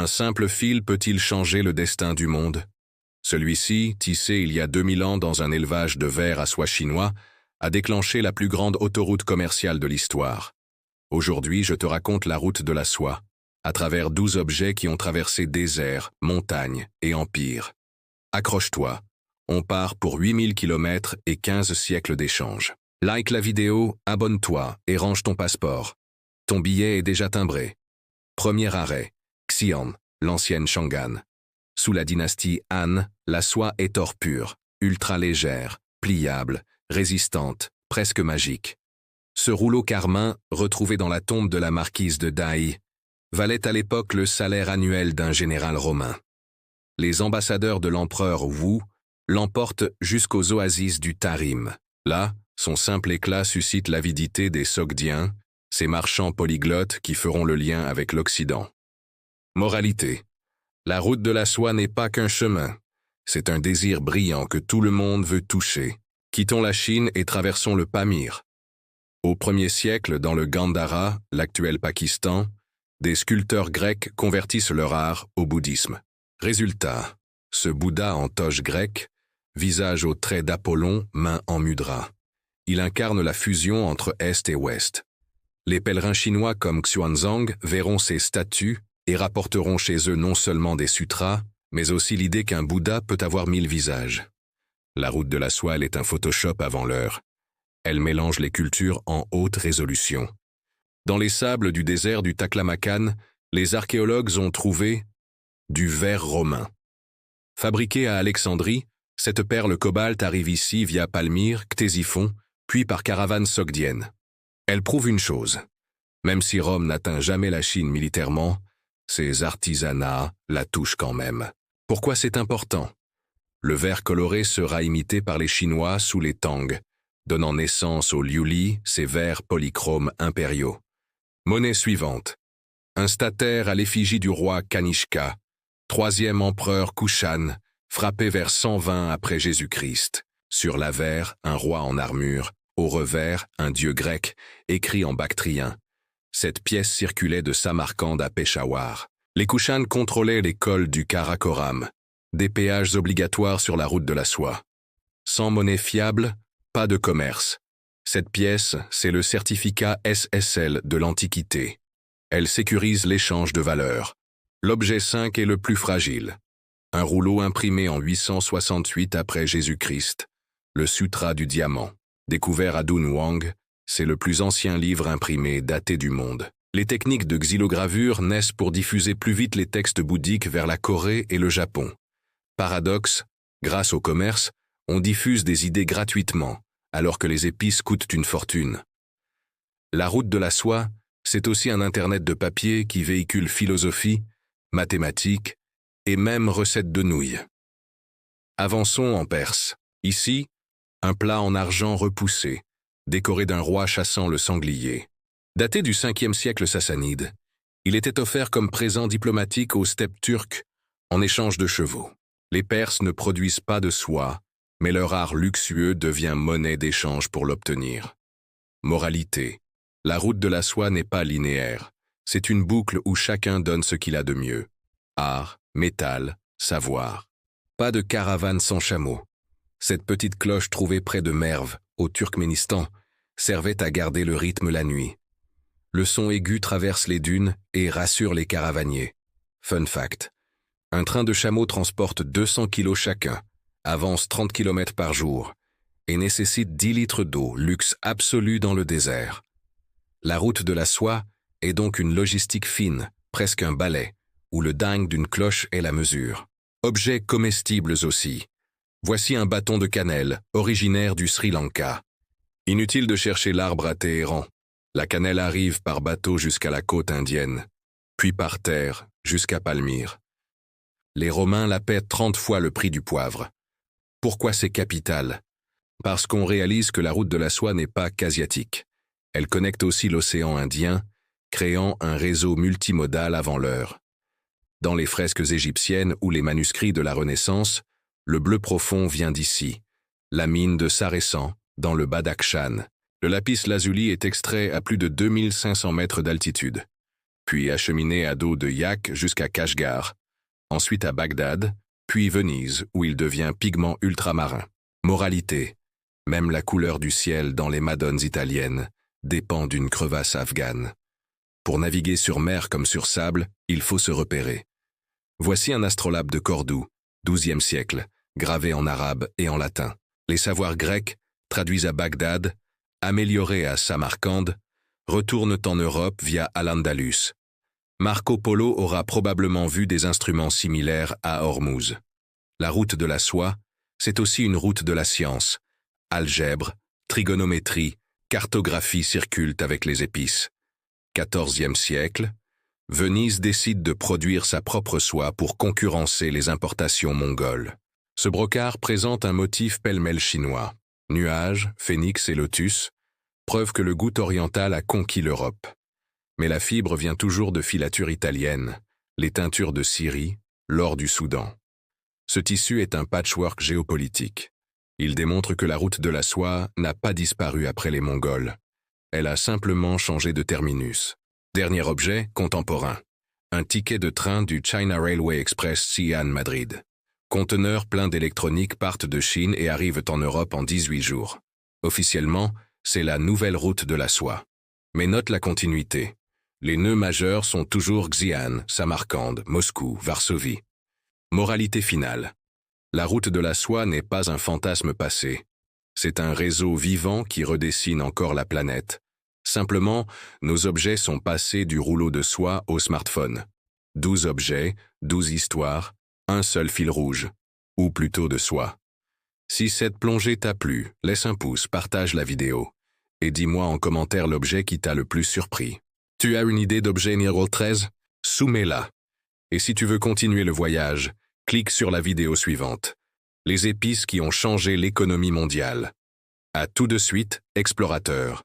Un simple fil peut-il changer le destin du monde? Celui-ci, tissé il y a 2000 ans dans un élevage de vers à soie chinois, a déclenché la plus grande autoroute commerciale de l'histoire. Aujourd'hui, je te raconte la route de la soie, à travers 12 objets qui ont traversé déserts, montagnes et empires. Accroche-toi, on part pour 8000 km et 15 siècles d'échanges. Like la vidéo, abonne-toi et range ton passeport. Ton billet est déjà timbré. Premier arrêt, Xi'an, l'ancienne Chang'an. Sous la dynastie Han, la soie est or pur, ultra légère, pliable, résistante, presque magique. Ce rouleau carmin, retrouvé dans la tombe de la marquise de Dai, valait à l'époque le salaire annuel d'un général romain. Les ambassadeurs de l'empereur Wu l'emportent jusqu'aux oasis du Tarim. Là, son simple éclat suscite l'avidité des Sogdiens, ces marchands polyglottes qui feront le lien avec l'Occident. Moralité. La route de la soie n'est pas qu'un chemin. C'est un désir brillant que tout le monde veut toucher. Quittons la Chine et traversons le Pamir. Au 1er siècle, dans le Gandhara, l'actuel Pakistan, des sculpteurs grecs convertissent leur art au bouddhisme. Résultat, ce Bouddha en toge grecque, visage aux traits d'Apollon, main en mudra. Il incarne la fusion entre Est et Ouest. Les pèlerins chinois comme Xuanzang verront ces statues et rapporteront chez eux non seulement des sutras, mais aussi l'idée qu'un Bouddha peut avoir 1000 visages. La route de la soie est un Photoshop avant l'heure. Elle mélange les cultures en haute résolution. Dans les sables du désert du Taklamakan, les archéologues ont trouvé du verre romain. Fabriquée à Alexandrie, cette perle cobalt arrive ici via Palmyre, Ctésiphon, puis par caravane sogdienne. Elle prouve une chose. Même si Rome n'atteint jamais la Chine militairement, ses artisanats la touchent quand même. Pourquoi c'est important? Le verre coloré sera imité par les Chinois sous les Tang, donnant naissance aux liuli, ces verres polychromes impériaux. Monnaie suivante. Un statère à l'effigie du roi Kanishka, 3e empereur Kushan, frappé vers 120 après Jésus-Christ. Sur l'avers, un roi en armure, au revers, un dieu grec, écrit en bactrien. Cette pièce circulait de Samarcande à Peshawar. Les Kushan contrôlaient les cols du Karakoram, des péages obligatoires sur la route de la soie. Sans monnaie fiable, pas de commerce. Cette pièce, c'est le certificat SSL de l'Antiquité. Elle sécurise l'échange de valeurs. L'objet 5 est le plus fragile. Un rouleau imprimé en 868 après Jésus-Christ, le Sutra du Diamant. Découvert à Dunhuang, c'est le plus ancien livre imprimé daté du monde. Les techniques de xylogravure naissent pour diffuser plus vite les textes bouddhiques vers la Corée et le Japon. Paradoxe, grâce au commerce, on diffuse des idées gratuitement, alors que les épices coûtent une fortune. La route de la soie, c'est aussi un Internet de papier qui véhicule philosophie, mathématiques et même recettes de nouilles. Avançons en Perse. Ici, un plat en argent repoussé, décoré d'un roi chassant le sanglier. Daté du 5e siècle sassanide, il était offert comme présent diplomatique aux steppes turques en échange de chevaux. Les Perses ne produisent pas de soie, mais leur art luxueux devient monnaie d'échange pour l'obtenir. Moralité. La route de la soie n'est pas linéaire. C'est une boucle où chacun donne ce qu'il a de mieux. Art, métal, savoir. Pas de caravane sans chameau. Cette petite cloche trouvée près de Merv, au Turkménistan, servait à garder le rythme la nuit. Le son aigu traverse les dunes et rassure les caravaniers. Fun fact. Un train de chameau transporte 200 kilos chacun, avance 30 km par jour et nécessite 10 litres d'eau, luxe absolu dans le désert. La route de la soie est donc une logistique fine, presque un ballet, où le dingue d'une cloche est la mesure. Objets comestibles aussi. Voici un bâton de cannelle, originaire du Sri Lanka. Inutile de chercher l'arbre à Téhéran. La cannelle arrive par bateau jusqu'à la côte indienne, puis par terre jusqu'à Palmyre. Les Romains la paient 30 fois le prix du poivre. Pourquoi c'est capital? Parce qu'on réalise que la route de la soie n'est pas qu'asiatique. Elle connecte aussi l'océan Indien, créant un réseau multimodal avant l'heure. Dans les fresques égyptiennes ou les manuscrits de la Renaissance, le bleu profond vient d'ici, la mine de Saressan, dans le Badakhshan. Le lapis lazuli est extrait à plus de 2500 mètres d'altitude. puis acheminé à dos de yak jusqu'à Kashgar, ensuite à Bagdad, puis Venise, où il devient pigment ultramarin. Moralité, même la couleur du ciel dans les madones italiennes dépend d'une crevasse afghane. Pour naviguer sur mer comme sur sable, il faut se repérer. Voici un astrolabe de Cordoue, XIIe siècle, gravé en arabe et en latin. Les savoirs grecs, traduits à Bagdad, améliorés à Samarcande, retournent en Europe via Al-Andalus. Marco Polo aura probablement vu des instruments similaires à Hormuz. La route de la soie, c'est aussi une route de la science. Algèbre, trigonométrie, cartographie circulent avec les épices. XIVe siècle, Venise décide de produire sa propre soie pour concurrencer les importations mongoles. Ce brocart présente un motif pêle-mêle chinois. Nuages, phénix et lotus, preuve que le goût oriental a conquis l'Europe. Mais la fibre vient toujours de filatures italiennes, les teintures de Syrie, l'or du Soudan. Ce tissu est un patchwork géopolitique. Il démontre que la route de la soie n'a pas disparu après les Mongols. Elle a simplement changé de terminus. Dernier objet, contemporain. Un ticket de train du China Railway Express Xi'an-Madrid. Conteneurs pleins d'électronique partent de Chine et arrivent en Europe en 18 jours. Officiellement, c'est la nouvelle route de la soie. Mais note la continuité. Les nœuds majeurs sont toujours Xi'an, Samarcande, Moscou, Varsovie. Moralité finale. La route de la soie n'est pas un fantasme passé. C'est un réseau vivant qui redessine encore la planète. Simplement, nos objets sont passés du rouleau de soie au smartphone. 12 objets, 12 histoires, un seul fil rouge. Ou plutôt de soie. Si cette plongée t'a plu, laisse un pouce, partage la vidéo. Et dis-moi en commentaire l'objet qui t'a le plus surpris. Tu as une idée d'objet numéro 13? Soumets-la. Et si tu veux continuer le voyage, clique sur la vidéo suivante. Les épices qui ont changé l'économie mondiale. À tout de suite, explorateur.